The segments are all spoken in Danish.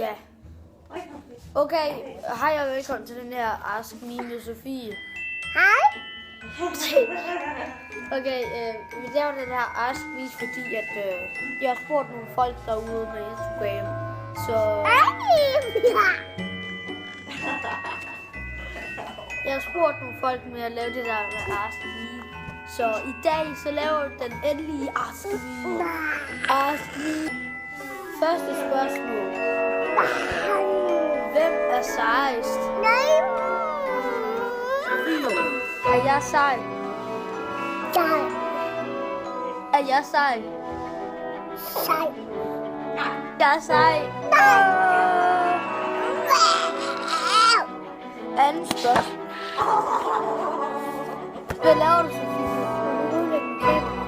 Ja. Okay, hej og velkommen til den her Ask Me med Sofie. Hej. Okay, vi laver den her Ask Me, fordi at jeg har spurgt nogle folk derude med Instagram. Så jeg har spurgt nogle folk med at lave det der med Ask Me. Så i dag så laver vi den endelige Ask Me. Ask Me. Første spørgsmål. Hvem er sejest? Nej. Er jeg sej? Sej. Er jeg sej? Sej. Jeg er sej. Anden spørgsmål. Hvad laver du, Sofie? Du udlægger en kamera.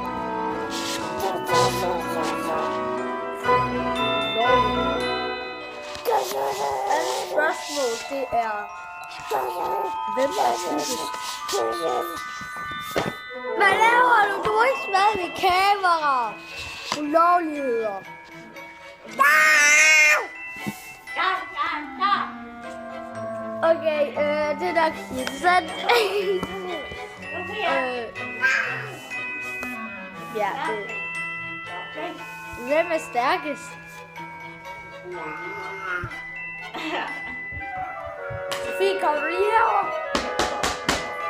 Andet spørgsmål, det er... Hvem er tykkest? Hvad laver du? Du må ikke smadre mit kamera. Ulovligheder. Okay, det er nok interessant. Ja, hvem er stærkest? Sofie, kom du lige herover?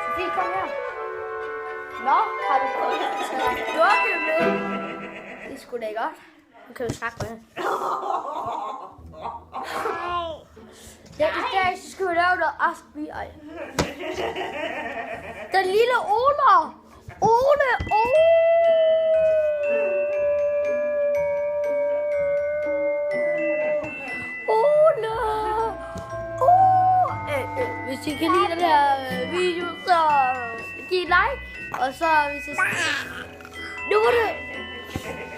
Sofie, kom her. Nå, har du drukket med? Det er sgu da godt. Nu kan vi snakke med hende. Ja, i dag så skal vi lave noget Ask Me. Den lille Ole. Hvis I kan lide den her video, så giv et like. Og så hvis I... Nu var det...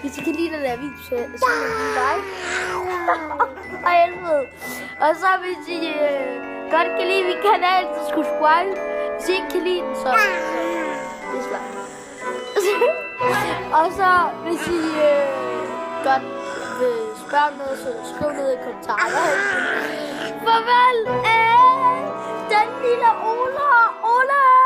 Hvis I kan lide den her video, så giv et like. Og helvede. Og så hvis I godt kan lide min kanal, så subscribe. Hvis I ikke kan lide den, så... dislike. Og så hvis I godt vil spørge noget, så skriv ned i kommentarerne. Farvel! Den lille Ola!